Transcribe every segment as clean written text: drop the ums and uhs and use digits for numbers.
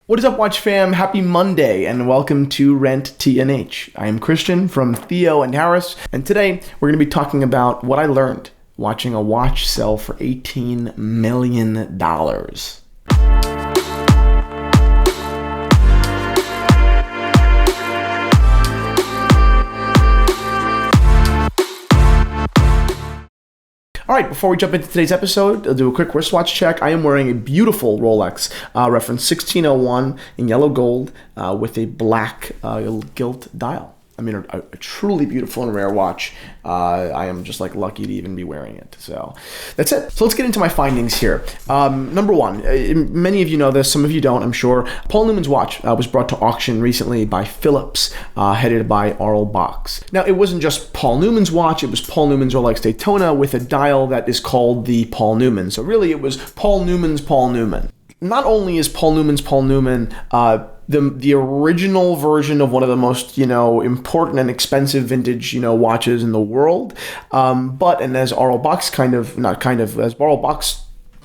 What is up, Watch fam? Happy Monday and welcome to RANT&H. I am Christian from Theo and Harris, and today we're going to be talking about what I learned watching a watch sell for $18 million. All right, before we jump into today's episode, I'll do a quick wristwatch check. I am wearing a beautiful Rolex reference 1601 in yellow gold with a black gilt dial. I mean, a truly beautiful and rare watch. I am just lucky to even be wearing it. So that's it. So let's get into my findings here. Number one, many of you know this, some of you don't, I'm sure. Paul Newman's watch was brought to auction recently by Phillips, headed by Box. Now, it wasn't just Paul Newman's watch, it was Paul Newman's Rolex Daytona with a dial that is called the Paul Newman. So really, it was Paul Newman's Paul Newman. Not only is Paul Newman's Paul Newman the original version of one of the most, important and expensive vintage, watches in the world. But as Box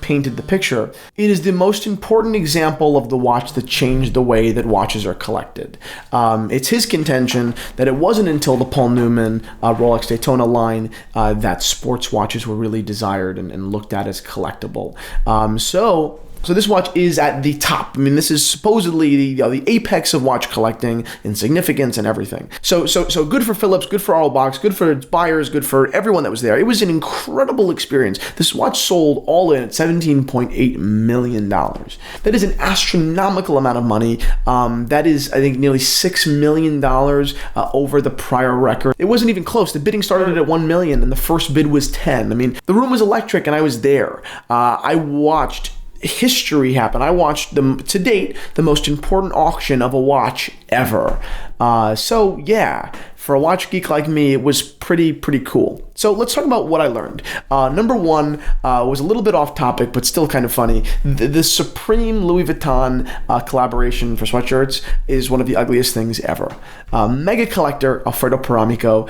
painted the picture, it is the most important example of the watch that changed the way that watches are collected. It's his contention that it wasn't until the Paul Newman Rolex Daytona line that sports watches were really desired and looked at as collectible. So this watch is at the top. I mean, this is supposedly the apex of watch collecting in significance and everything. So good for Phillips, good for Box, good for its buyers, good for everyone that was there. It was an incredible experience. This watch sold all in at $17.8 million. That is an astronomical amount of money. That is, I think, nearly $6 million over the prior record. It wasn't even close. The bidding started at $1 million and the first bid was 10. I mean, the room was electric and I was there. I watched history happen. I watched to date the most important auction of a watch ever. So yeah, for a watch geek like me, it was pretty cool. So let's talk about what I learned. Number one was a little bit off topic, but still kind of funny. The Supreme Louis Vuitton collaboration for sweatshirts is one of the ugliest things ever. Mega collector Alfredo Paramico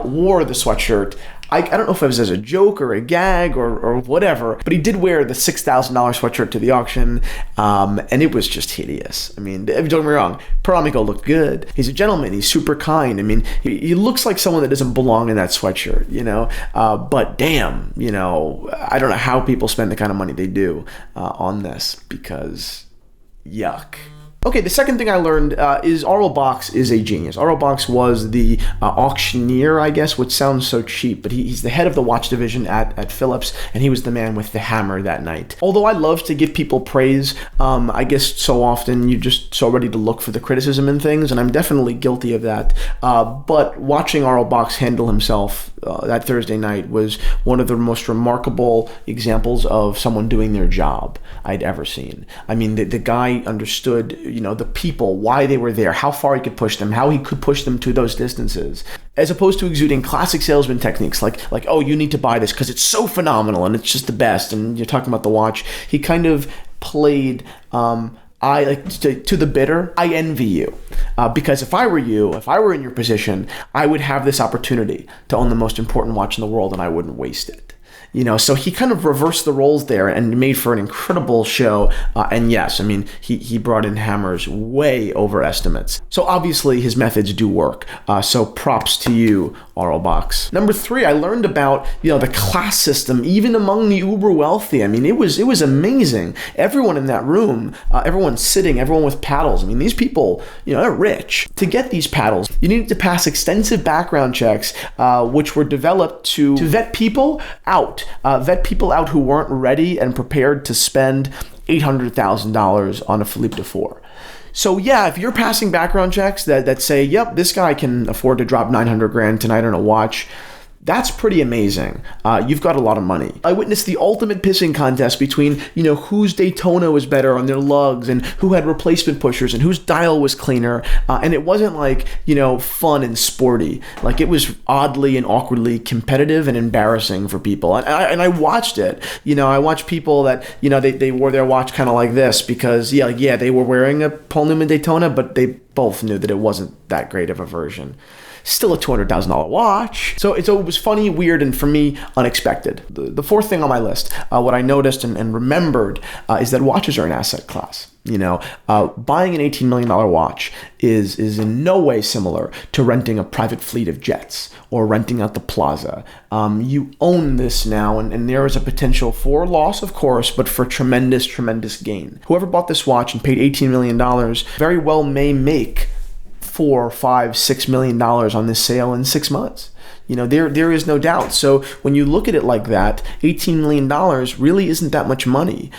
wore the sweatshirt. I don't know if it was as a joke or a gag or whatever, but he did wear the $6,000 sweatshirt to the auction, and it was just hideous. I mean, don't get me wrong, Paramico looked good. He's a gentleman. He's super kind. I mean, he looks like someone that doesn't belong in that sweatshirt, but damn, I don't know how people spend the kind of money they do on this, because yuck. Okay, the second thing I learned is Box is a genius. Box was the auctioneer, I guess, which sounds so cheap, but he's the head of the watch division at Phillips, and he was the man with the hammer that night. Although I love to give people praise, I guess so often you're just so ready to look for the criticism in things, and I'm definitely guilty of that. But watching Box handle himself that Thursday night was one of the most remarkable examples of someone doing their job I'd ever seen. I mean, the guy understood the people, why they were there, how far he could push them, how he could push them to those distances, as opposed to exuding classic salesman techniques like oh, you need to buy this because it's so phenomenal and it's just the best, and you're talking about the watch. He kind of played to the bidder. I envy you because if I were you, if I were in your position, I would have this opportunity to own the most important watch in the world and I wouldn't waste it. So he kind of reversed the roles there and made for an incredible show. And yes, I mean, he brought in hammers way over estimates. So obviously his methods do work. So props to you, Box. Number three, I learned about, the class system, even among the uber wealthy. I mean, it was amazing. Everyone in that room, everyone sitting, everyone with paddles. I mean, these people, they're rich. To get these paddles, you needed to pass extensive background checks, which were developed to vet people out. Who weren't ready and prepared to spend $800,000 on a Philippe d'Or. So yeah, if you're passing background checks that say, yep, this guy can afford to drop $900,000 tonight on a watch, that's pretty amazing. You've got a lot of money. I witnessed the ultimate pissing contest between, whose Daytona was better on their lugs and who had replacement pushers and whose dial was cleaner. And it wasn't fun and sporty. It was oddly and awkwardly competitive and embarrassing for people. And I watched it. I watched people that, they wore their watch kind of like this because, they were wearing a Paul Newman Daytona, but they both knew that it wasn't that great of a version. still a $200,000 watch. So it was funny, weird, and for me, unexpected. The fourth thing on my list, what I noticed and remembered is that watches are an asset class. Buying an $18 million watch is in no way similar to renting a private fleet of jets or renting out the plaza. You own this now, and there is a potential for loss, of course, but for tremendous, tremendous gain. Whoever bought this watch and paid $18 million very well may make $4, $5, $6 million on this sale in 6 months. There is no doubt. So when you look at it like that, $18 million really isn't that much money.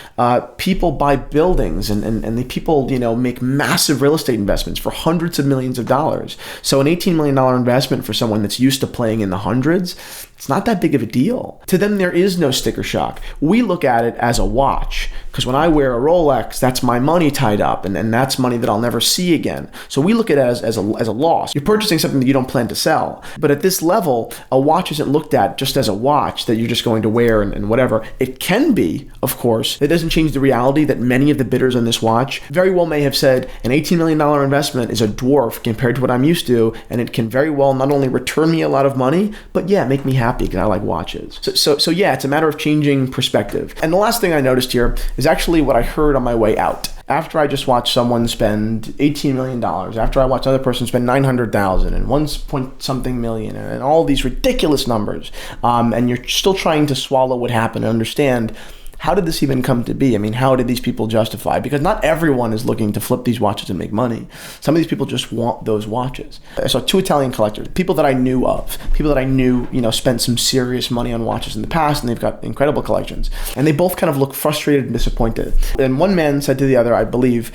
People buy buildings and the people, make massive real estate investments for hundreds of millions of dollars. So an $18 million investment for someone that's used to playing in the hundreds, it's not that big of a deal. To them, there is no sticker shock. We look at it as a watch, because when I wear a Rolex, that's my money tied up, and that's money that I'll never see again. So we look at it as a loss. You're purchasing something that you don't plan to sell. But at this level, a watch isn't looked at just as a watch that you're just going to wear and whatever. It can be, of course. It doesn't change the reality that many of the bidders on this watch very well may have said an $18 million investment is a dwarf compared to what I'm used to, and it can very well not only return me a lot of money, but make me happy because I like watches. So yeah, it's a matter of changing perspective. And the last thing I noticed here is actually what I heard on my way out. After I just watched someone spend $18 million, after I watched another person spend $900,000 and 1 point something million and all these ridiculous numbers, and you're still trying to swallow what happened and understand, how did this even come to be? I mean, how did these people justify? Because not everyone is looking to flip these watches and make money. Some of these people just want those watches. I saw 2 Italian collectors, people that I knew of, people that I knew, spent some serious money on watches in the past, and they've got incredible collections. And they both kind of look frustrated and disappointed. And one man said to the other, I believe,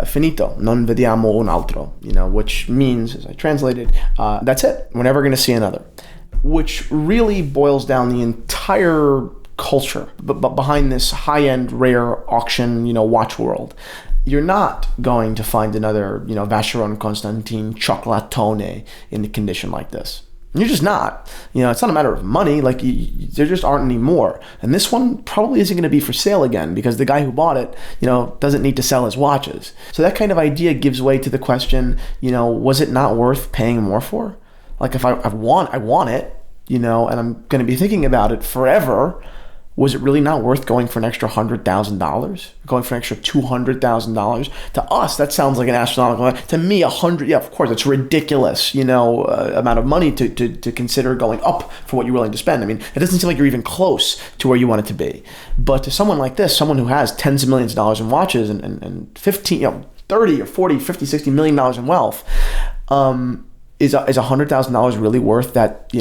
finito, non vediamo un altro, which means, as I translated, that's it. We're never going to see another. Which really boils down the entire culture but behind this high-end rare auction watch world. You're not going to find another Vacheron Constantin Chocolatone in the condition like this. You're just not. It's not a matter of money. There just aren't any more. And this one probably isn't going to be for sale again because the guy who bought it doesn't need to sell his watches. So that kind of idea gives way to the question, was it not worth paying more for? If I want it, and I'm going to be thinking about it forever. Was it really not worth going for an extra $100,000? Going for an extra $200,000? To us, that sounds like an astronomical. To me, 100, yeah, of course, it's ridiculous, amount of money to consider going up for what you're willing to spend. I mean, it doesn't seem like you're even close to where you want it to be. But to someone like this, someone who has tens of millions of dollars in watches and 15, 30 or 40, 50, 60 million dollars in wealth, is $100,000 really worth that,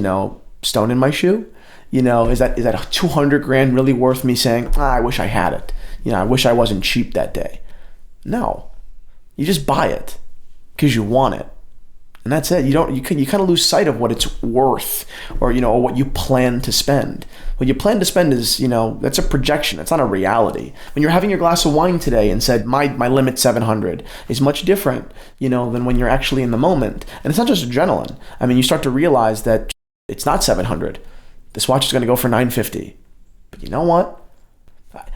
stone in my shoe? Is that $200,000 really worth me saying, I wish I had it? I wish I wasn't cheap that day. No, you just buy it because you want it, and that's it. You kind of lose sight of what it's worth, or what you plan to spend. What you plan to spend is that's a projection. It's not a reality. When you're having your glass of wine today and said my limit 700 is much different, than when you're actually in the moment. And it's not just adrenaline. I mean, you start to realize that it's not 700. This watch is going to go for $950. But you know what?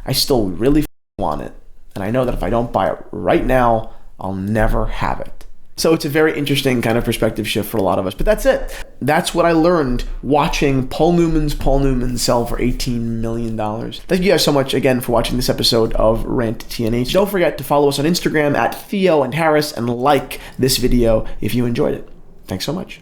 I still really want it. And I know that if I don't buy it right now, I'll never have it. So it's a very interesting kind of perspective shift for a lot of us. But that's it. That's what I learned watching Paul Newman sell for $18 million. Thank you guys so much again for watching this episode of RANT&H. Don't forget to follow us on Instagram at Theo and Harris and like this video if you enjoyed it. Thanks so much.